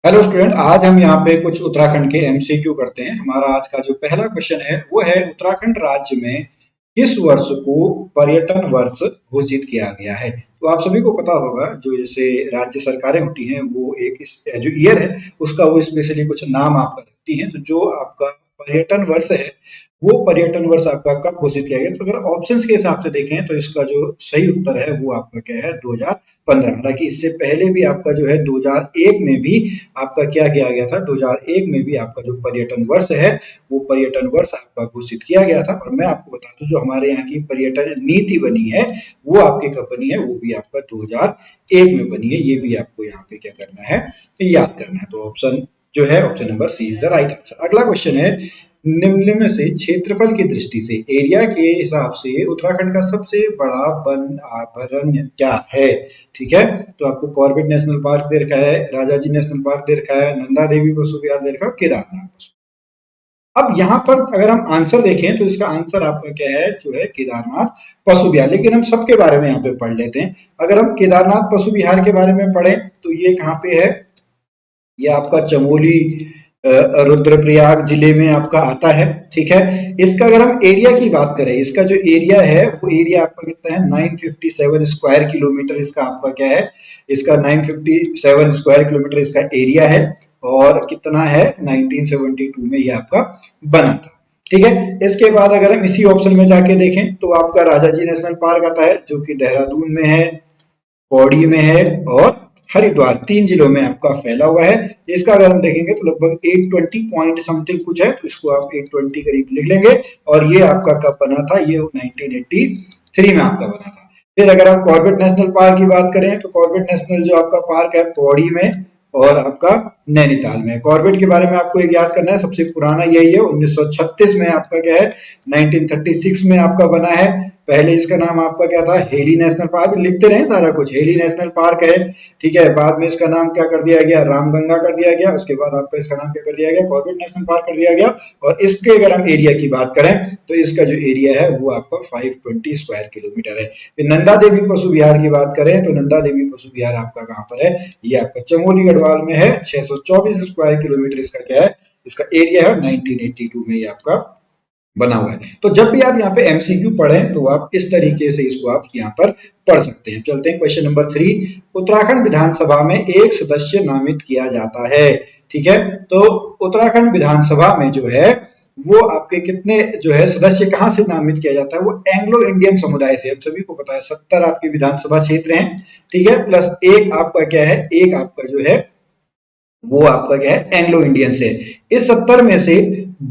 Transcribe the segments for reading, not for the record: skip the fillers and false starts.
Hello student, आज हम यहाँ पे कुछ उत्तराखंड के एमसीक्यू करते हैं। हमारा आज का जो पहला क्वेश्चन है वो है उत्तराखंड राज्य में किस वर्ष को पर्यटन वर्ष घोषित किया गया है। तो आप सभी को पता होगा, जो जैसे राज्य सरकारें होती हैं वो एक इस जो ईयर है उसका वो स्पेशली कुछ नाम आपका रखती हैं। तो जो आपका पर्यटन वर्ष है वो पर्यटन वर्ष आपका कब घोषित किया गया। तो अगर ऑप्शंस के हिसाब से देखें तो इसका जो सही उत्तर है वो आपका क्या है, 2015। हालांकि इससे पहले भी आपका जो है 2001 में भी आपका क्या किया गया था, 2001 में भी आपका जो पर्यटन वर्ष है वो पर्यटन वर्ष आपका घोषित किया गया था। और मैं आपको बता दूं, जो हमारे यहाँ की पर्यटन नीति बनी है वो आपकी कब बनी है, वो भी आपका 2001 में बनी है। ये भी आपको यहाँ पे क्या करना है, याद करना है। तो ऑप्शन जो है, option number C is the right answer. अगला क्वेश्चन है, निम्न में से क्षेत्रफल की दृष्टि से, एरिया के हिसाब से उत्तराखंड का सबसे बड़ा वन अभयारण्य क्या है। ठीक है, तो आपको कॉर्बेट नेशनल पार्क दे रखा है, राजाजी नेशनल पार्क दे रखा है, नंदा देवी पशु विहार दे रखा है, केदारनाथ पशु। अब यहाँ पर अगर हम आंसर देखें तो इसका आंसर आपका क्या है, जो है केदारनाथ पशु विहार। लेकिन हम सबके बारे में यहाँ पे पढ़ लेते हैं। अगर हम केदारनाथ पशु विहार के बारे में पढ़ें तो ये कहाँ पे है, ये आपका चमोली रुद्रप्रयाग जिले में आपका आता है। ठीक है, इसका अगर हम एरिया की बात करें, इसका जो एरिया है वो एरिया आपका कितना है, 957 स्क्वायर किलोमीटर इसका आपका क्या है, इसका 957 स्क्वायर किलोमीटर इसका एरिया है। और कितना है, 1972 में ये आपका बना था। ठीक है, इसके बाद अगर हम इसी ऑप्शन में जाके देखें तो आपका राजाजी नेशनल पार्क आता है, जो कि देहरादून में है, पौड़ी में है और हरिद्वार, 3 जिलों में आपका फैला हुआ है। इसका अगर हम देखेंगे तो लगभग 820 पॉइंट समथिंग कुछ है, तो इसको आप 820 करीब लिख लेंगे। और ये आपका कब बना था, ये 1983 में आपका बना था। फिर अगर हम कॉर्बेट नेशनल पार्क की बात करें तो कॉर्बेट नेशनल जो आपका पार्क है पौड़ी में और आपका नैनीताल में। कॉर्बेट के बारे में आपको एक याद करना है, सबसे पुराना यही है, 1936 में आपका क्या है, 1936 में आपका बना है। पहले इसका नाम आपका क्या था, हेली नेशनल पार्क, लिखते रहे सारा कुछ, हेली नेशनल पार्क है। ठीक है, बाद में इसका नाम क्या कर दिया गया, रामगंगा कर दिया गया। उसके बाद आपका इसका नाम क्या कर दिया गया, कॉर्बेट नेशनल पार्क कर दिया गया। और इसके अगर हम एरिया की बात करें तो इसका जो एरिया है वो आपका 520 स्क्वायर किलोमीटर है। फिर नंदा देवी पशु विहार की बात करें तो नंदा देवी पशु विहार आपका कहाँ पर है, ये आपका चमोली गढ़वाल में है। 624 स्क्वायर किलोमीटर इसका क्या है, इसका एरिया है। 1982 में ये आपका बना हुआ है। तो जब भी आप यहाँ पे एमसीक्यू पढ़ें तो आप इस तरीके से इसको आप यहाँ पर पढ़ सकते हैं। चलते हैं क्वेश्चन नंबर 3। उत्तराखंड विधानसभा में एक सदस्य नामित किया जाता है। ठीक है, तो उत्तराखंड विधानसभा में जो है वो आपके कितने जो है सदस्य कहाँ से नामित किया जाता है, वो एंग्लो इंडियन समुदाय से। अब सभी को पता है 70 आपके विधानसभा क्षेत्र हैं। ठीक है, प्लस एक आपका क्या है, एक आपका जो है वो आपका क्या है, एंग्लो इंडियन से। इस 70 में से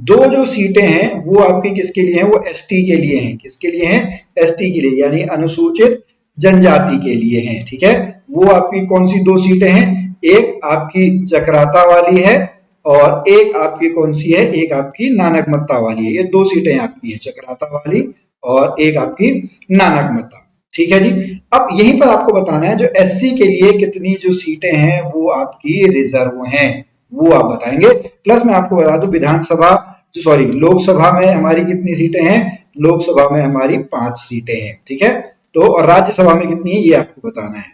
दो जो सीटें हैं वो आपकी किसके लिए हैं, वो एसटी के लिए हैं। किसके लिए हैं, एसटी के लिए, यानी अनुसूचित जनजाति के लिए हैं। ठीक है, वो आपकी कौन सी दो सीटें हैं, एक आपकी चक्राता वाली है और एक आपकी कौन सी है, एक आपकी नानकमत्ता वाली है। ये दो सीटें आपकी हैं, चक्राता वाली और एक आपकी नानकमत्ता। ठीक है जी। अब यहीं पर आपको बताना है जो एससी के लिए कितनी जो सीटें हैं वो आपकी रिजर्व हैं, वो आप बताएंगे। प्लस मैं आपको बता दूं विधानसभा सॉरी लोकसभा में हमारी कितनी सीटें हैं, लोकसभा में हमारी 5 सीटें हैं। ठीक है, तो और राज्यसभा में कितनी है ये आपको बताना है।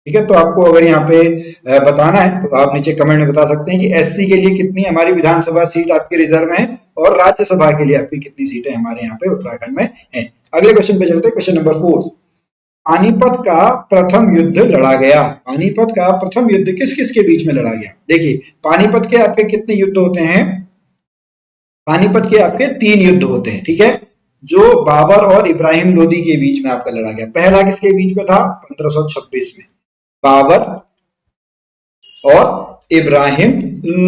ठीक है, तो आपको अगर यहाँ पे बताना है तो आप नीचे कमेंट में बता सकते हैं कि एससी के लिए कितनी हमारी विधानसभा सीट आपकी रिजर्व में है और राज्यसभा के लिए आपकी कितनी सीटें हमारे यहाँ पे उत्तराखंड में है। अगले क्वेश्चन पे चलते हैं, क्वेश्चन नंबर 4। पानीपत का प्रथम युद्ध लड़ा गया। पानीपत का प्रथम युद्ध किस किस के बीच में लड़ा गया। देखिए, पानीपत के आपके कितने युद्ध होते हैं, पानीपत के आपके 3 युद्ध होते हैं। ठीक है, जो बाबर और इब्राहिम लोदी के बीच में आपका लड़ा गया। पहला किसके बीच में था, 1526 में बाबर और इब्राहिम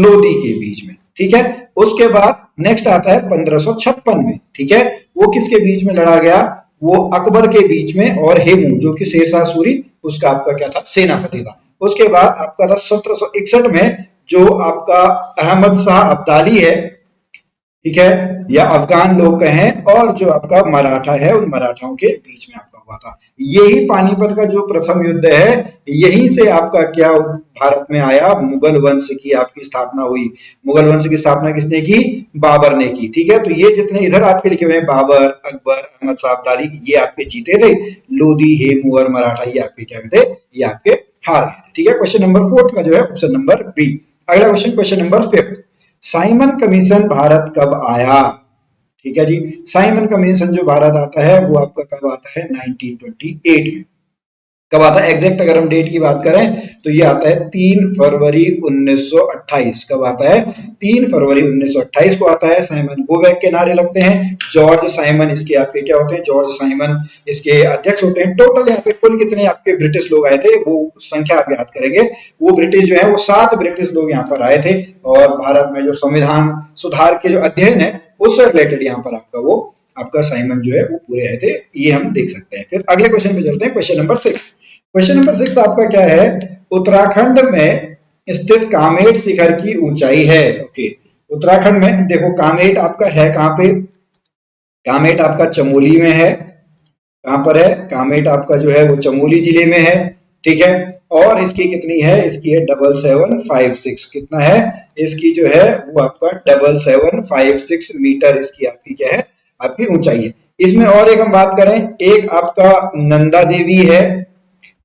लोदी के बीच में। ठीक है, उसके बाद नेक्स्ट आता है 1556 में। ठीक है, वो किसके बीच में लड़ा गया, वो अकबर के बीच में और हेमू जो कि शेरशाह सूरी उसका आपका क्या था, सेनापति था। उसके बाद आपका था 1761 में जो आपका अहमद शाह अब्दाली है, ठीक है, या अफगान लोग कहें, और जो आपका मराठा है उन मराठाओं के बीच में आपका हुआ था। यही पानीपत का जो प्रथम युद्ध है, यहीं से आपका क्या भारत में आया, मुगल वंश की आपकी स्थापना हुई। मुगल वंश की स्थापना किसने की, बाबर ने की। ठीक है, तो ये जितने इधर आपके लिखे हुए हैं बाबर, अकबर, अहमद शाह अब्दाली, ये आपके जीते थे। लोदी, हेमू और मराठा ये आपके क्या थे, ये आपके हार गए थे। ठीक है, क्वेश्चन नंबर 4 का जो है ऑप्शन नंबर बी। अगला question, question number 5, Simon commission Bharat कब आया? ठीक है जी, साइमन कमीशन जो भारत आता है वो आपका कब आता है? 1928 में। कब आता है एग्जैक्ट? अगर हम डेट की बात करें तो ये आता है 3 फरवरी 1928। कब आता है? 3 फरवरी 1928 को आता है। साइमन गो बैक के नारे लगते हैं। जॉर्ज साइमन इसके आपके क्या होते हैं? जॉर्ज साइमन इसके अध्यक्ष होते हैं। टोटल यहाँ पे कुल कितने आपके ब्रिटिश लोग आए थे वो संख्या आप याद करेंगे। वो ब्रिटिश जो है वो 7 ब्रिटिश लोग यहाँ पर आए थे और भारत में जो संविधान सुधार के जो अध्ययन है उससे रिलेटेड यहाँ पर आपका वो आपका साइमन जो है वो पूरे आए थे, ये हम देख सकते हैं। फिर अगले क्वेश्चन पे चलते हैं, क्वेश्चन नंबर 6। क्वेश्चन नंबर 6 आपका क्या है? उत्तराखंड में स्थित कामेट शिखर की ऊंचाई है। ओके, उत्तराखंड में देखो कामेट आपका है कहाँ पे? कामेट आपका चमोली में है। कहाँ पर है? कामेट आपका जो है वो चमोली जिले में है। ठीक है, और इसकी कितनी है? इसकी है 7756। कितना है इसकी जो है वो आपका? 7756 मीटर इसकी आपकी क्या है? आपकी ऊंचाई है। इसमें और एक हम बात करें, एक आपका नंदा देवी है।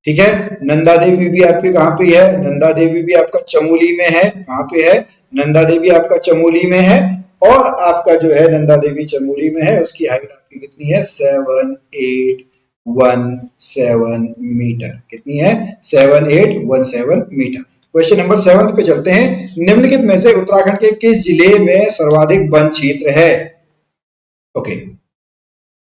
ठीक है, नंदा देवी भी आपकी कहाँ पे है? नंदा देवी भी आपका चमोली में है। कहाँ पे है? नंदा देवी आपका चमोली में है। और आपका जो है नंदा देवी चमोली में है, उसकी हाइट आपकी कितनी है? 7817 मीटर। कितनी है? 7817 मीटर। क्वेश्चन नंबर 7 पे चलते हैं। निम्नलिखित में से उत्तराखंड के किस जिले में सर्वाधिक वन क्षेत्र है? ओके,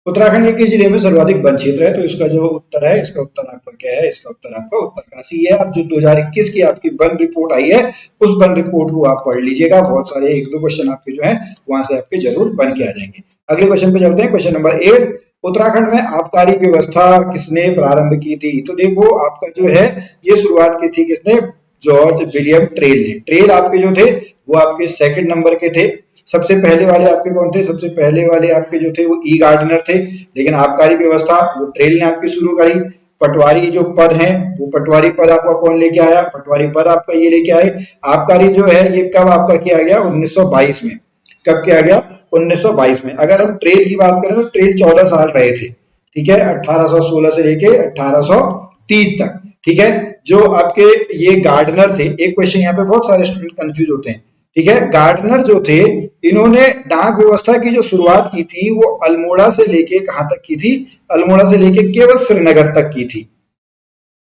उत्तराखंड के किस जिले में सर्वाधिक वन क्षेत्र है? तो इसका जो उत्तर है, इसका उत्तर आपका क्या है? इसका उत्तर आपका उत्तरकाशी है। अब जो 2021 की आपकी वन रिपोर्ट आई है उस वन रिपोर्ट को आप पढ़ लीजिएगा। बहुत सारे 1-2 क्वेश्चन आपके जो है वहां से आपके जरूर बन के आ जाएंगे। अगले क्वेश्चन पे चलते हैं, क्वेश्चन नंबर 8। उत्तराखंड में आबकारी व्यवस्था किसने प्रारंभ की थी? तो देखो आपका जो है ये शुरुआत की थी किसने? जॉर्ज विलियम ट्रेल ने। ट्रेल आपके जो थे वो आपके 2nd नंबर के थे। सबसे पहले वाले आपके कौन थे? सबसे पहले वाले आपके जो थे वो ई गार्डनर थे। लेकिन आबकारी व्यवस्था वो ट्रेल ने आपकी शुरू करी। पटवारी जो पद हैं वो पटवारी पद आपका कौन लेके आया? पटवारी पद आपका ये लेके आए। आबकारी जो है ये कब आपका किया गया? 1922 में। कब किया गया? 1922 में। अगर हम ट्रेल की बात करें तो ट्रेल 14 साल रहे थे। ठीक है, 1816 से लेके 1830 तक। ठीक है, जो आपके ये गार्डनर थे, एक क्वेश्चन यहाँ पे बहुत सारे स्टूडेंट कंफ्यूज होते हैं। ठीक है, गार्डनर जो थे इन्होंने डाक व्यवस्था की जो शुरुआत की थी वो अल्मोड़ा से लेके कहां तक की थी? अल्मोड़ा से लेके केवल श्रीनगर तक की थी।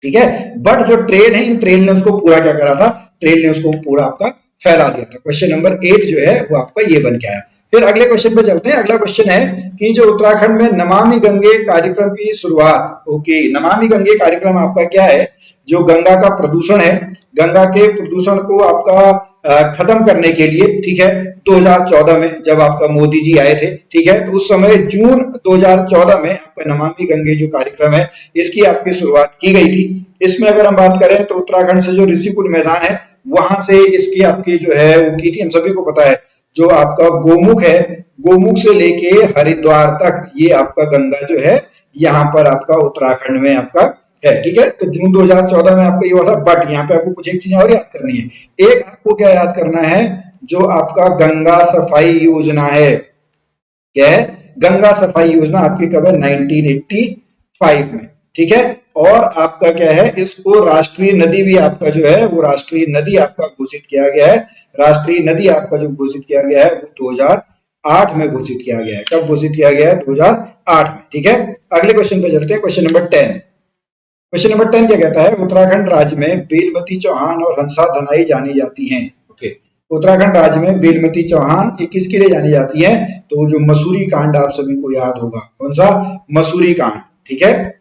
ठीक है, बट जो ट्रेल है इन ट्रेल ने उसको पूरा क्या करा था? ट्रेल ने उसको पूरा आपका फैला दिया था। क्वेश्चन नंबर 8 जो है वो आपका ये बन के आया। फिर अगले क्वेश्चन पे चलते हैं। अगला क्वेश्चन है कि जो उत्तराखंड में नमामि गंगे कार्यक्रम की शुरुआत, ओके, नमामि गंगे कार्यक्रम आपका क्या है? जो गंगा का प्रदूषण है, गंगा के प्रदूषण को आपका खत्म करने के लिए, ठीक है, 2014 में जब आपका मोदी जी आए थे, ठीक है, तो उस समय जून 2014 में आपका नमामि गंगे जो कार्यक्रम है इसकी आपकी शुरुआत की गई थी। इसमें अगर हम बात करें तो उत्तराखंड से जो ऋषिकुल मैदान है वहां से इसकी आपकी जो है वो की थी। हम सभी को पता है जो आपका गोमुख है, गोमुख से लेके हरिद्वार तक ये आपका गंगा जो है यहाँ पर आपका उत्तराखंड में आपका है। ठीक है, तो जून 2014 में आपको ये हुआ था। बट यहाँ पे आपको कुछ एक चीजें और याद करनी है। एक आपको क्या याद करना है? जो आपका गंगा सफाई योजना है, क्या है? गंगा सफाई योजना आपकी कब है? 1985 में। ठीक है, और आपका क्या है? इसको राष्ट्रीय नदी भी आपका जो है वो राष्ट्रीय नदी आपका घोषित किया गया है। राष्ट्रीय नदी आपका जो घोषित किया गया है वो 2008 में घोषित किया गया है। कब घोषित किया गया है? 2008 में। ठीक है, अगले क्वेश्चन पे चलते हैं, क्वेश्चन नंबर 10। क्वेश्चन नंबर 10 क्या कहता है? उत्तराखंड राज्य में बेलमती चौहान और हंसा धनाई जानी जाती हैं। ओके, उत्तराखंड राज्य में बेलमती चौहान ये किसके लिए जानी जाती है? तो जो मसूरी कांड आप सभी को याद होगा, कौन सा? मसूरी कांड। ठीक है,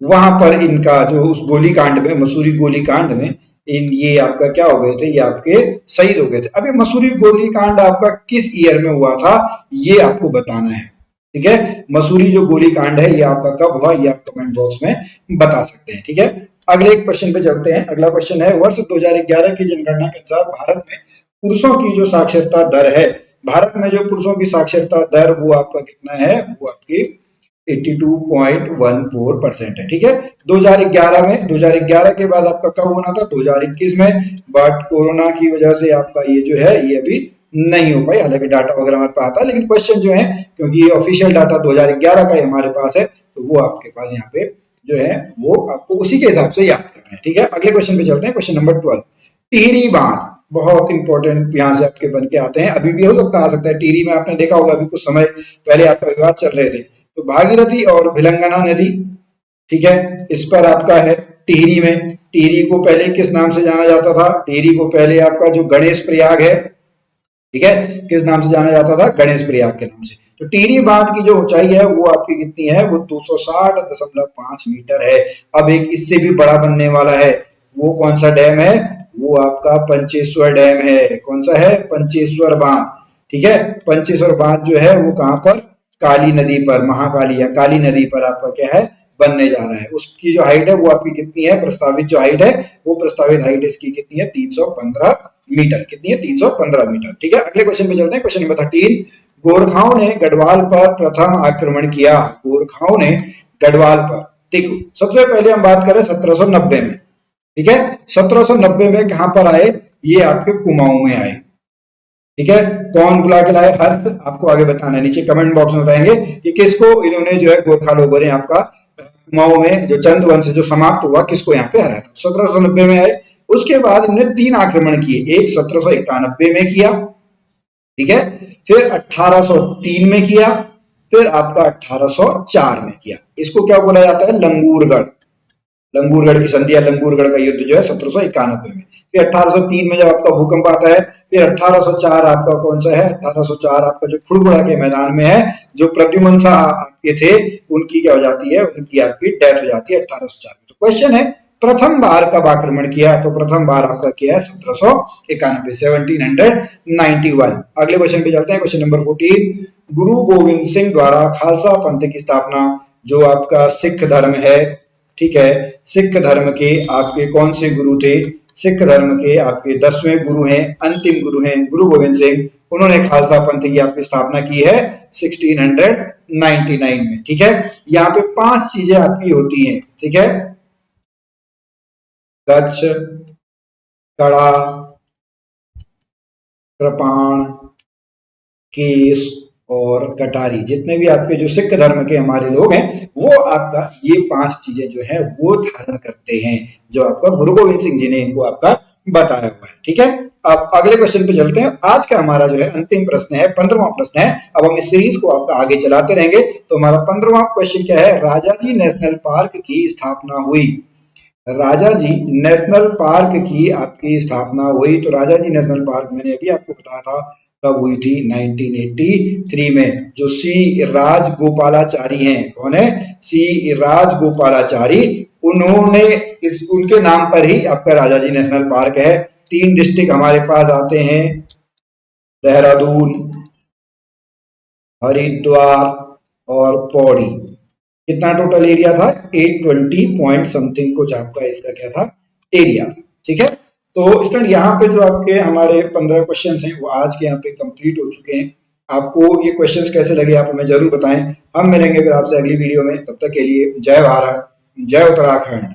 वहां पर इनका जो उस गोली कांड में, मसूरी गोली कांड में इन ये आपका क्या हो गए थे? ये आपके शहीद हो गए थे। अब ये मसूरी गोली कांड आपका किस ईयर में हुआ था ये आपको बताना है। ठीक है, मसूरी जो गोली कांड है ये आपका कब हुआ ये आप कमेंट बॉक्स में बता सकते हैं। ठीक है, अगले क्वेश्चन पे चलते हैं। अगला क्वेश्चन है, वर्ष 2011 की जनगणना के अनुसार भारत में पुरुषों की जो साक्षरता दर है, भारत में जो पुरुषों की साक्षरता दर वो आपका कितना है? वो आपकी 82.14% है। ठीक है, 2011 में, 2011 के बाद आपका कब होना था? 2021 में, बट कोरोना की वजह से आपका ये जो है ये अभी नहीं हो पाई। हालांकि डाटा वगैरह हमारे पास आता, लेकिन क्वेश्चन जो है क्योंकि ये ऑफिशियल डाटा 2011 का ही हमारे पास है तो वो आपके पास यहाँ पे जो है वो आपको उसी के हिसाब से याद करना है। ठीक है, अगले क्वेश्चन पे चलते हैं, क्वेश्चन नंबर 12। टिहरी बांध बहुत इंपॉर्टेंट यहाँ से आपके बन के आते हैं, अभी भी हो सकता आ सकता है। टिहरी में आपने देखा होगा अभी कुछ समय पहले आपका विवाद चल रहे थे। तो भागीरथी और भिलंगना नदी, ठीक है, इस पर आपका है टिहरी में। टिहरी को पहले किस नाम से जाना जाता था? टिहरी को पहले आपका जो गणेश प्रयाग है, ठीक है, किस नाम से जाना जाता था? गणेश प्रयाग के नाम से। तो टिहरी बांध की जो ऊंचाई है वो आपकी कितनी है? वो 260.5 मीटर है। अब एक इससे भी बड़ा बनने वाला है, वो कौन सा डैम है? वो आपका पंचेश्वर डैम है। कौन सा है? पंचेश्वर बांध, ठीक है। पंचेश्वर बांध जो है वो कहां पर? काली नदी पर, महाकाली या काली नदी पर आपका क्या है? बनने जा रहा है। उसकी जो हाइट है वो आपकी कितनी है? प्रस्तावित जो हाइट है, वो प्रस्तावित हाइट इसकी कितनी है? 315 मीटर। कितनी है? 315 मीटर, ठीक है। अगले क्वेश्चन पे चलते हैं, क्वेश्चन नंबर 13। गोरखाओं ने गढ़वाल पर प्रथम आक्रमण किया। गोरखाओं ने गढ़वाल पर, देखो सबसे पहले हम बात करें 1790 में, ठीक है। 1790 में कहां पर आए? ये आपके कुमाऊं में आए, ठीक है। कौन बुला के लाए? हर्ष आपको आगे बताना है, नीचे कमेंट बॉक्स में बताएंगे कि किसको इन्होंने जो है गोरखा लोगों ने आपका कुमाऊं में जो चंद वंश जो समाप्त हुआ, किसको यहाँ पे हराया था? 1790 में आए। उसके बाद इन्होंने 3 आक्रमण किए। एक 1791 में किया, ठीक है, फिर 1803 में किया, फिर आपका 1804 में किया। इसको क्या बोला जाता है? लंगूरगढ़। लंगूरगढ़ की संधि या लंगूरगढ़ का युद्ध जो है 1791 में। फिर 1803 में जब आपका भूकंप आता है, फिर 1804 आपका कौन सा है? 1804 आपका जो खुड़बुड़ा के मैदान में है, जो प्रद्युमन शाह आपके थे, उनकी क्या हो जाती है? उनकी आपकी डेथ हो जाती है 1804 में। तो क्वेश्चन है प्रथम बार कब आक्रमण किया? तो प्रथम बार आपका किया है 1791, 1791। अगले क्वेश्चन पे चलते हैं, क्वेश्चन नंबर 14। गुरु गोविंद सिंह द्वारा खालसा पंथ की स्थापना, जो आपका सिख धर्म है, ठीक है, सिख धर्म के आपके कौन से गुरु थे? सिख धर्म के आपके 10वें गुरु हैं, अंतिम गुरु हैं गुरु गोविंद सिंह। उन्होंने खालसा पंथ की आपकी स्थापना की है 1699 में, ठीक है। यहाँ पे 5 चीजें आपकी होती हैं, ठीक है। कच्छ, कड़ा, कृपाण, केस और कटारी। जितने भी आपके जो सिख धर्म के हमारे लोग हैं, वो आपका ये 5 चीजें जो है वो धारण करते हैं, जो आपका गुरु गोविंद सिंह जी ने इनको आपका बताया हुआ है, ठीक है। अब अगले क्वेश्चन पे चलते हैं। आज का हमारा जो है अंतिम प्रश्न है, 15वां प्रश्न है। अब हम इस सीरीज को आपका आगे चलाते रहेंगे। तो हमारा 15वां क्वेश्चन क्या है? राजाजी नेशनल पार्क की स्थापना हुई। राजाजी नेशनल पार्क की आपकी स्थापना हुई। तो राजाजी नेशनल पार्क मैंने अभी आपको बताया था कब हुई थी? 1983 में। जो सी राजगोपालाचारी हैं, कौन है? सी राजगोपालाचारी, उन्होंने उनके नाम पर ही आपका राजाजी नेशनल पार्क है। 3 डिस्ट्रिक्ट हमारे पास आते हैं, देहरादून, हरिद्वार और पौड़ी। कितना टोटल एरिया था? 820 पॉइंट समथिंग कुछ आपका इसका क्या था? एरिया था, ठीक है। तो स्टूडेंट यहाँ पे जो आपके हमारे 15 क्वेश्चंस हैं वो आज के यहाँ पे कंप्लीट हो चुके हैं। आपको ये क्वेश्चंस कैसे लगे आप हमें जरूर बताएं। हम मिलेंगे फिर आपसे अगली वीडियो में, तब तक के लिए जय भारत, जय उत्तराखंड।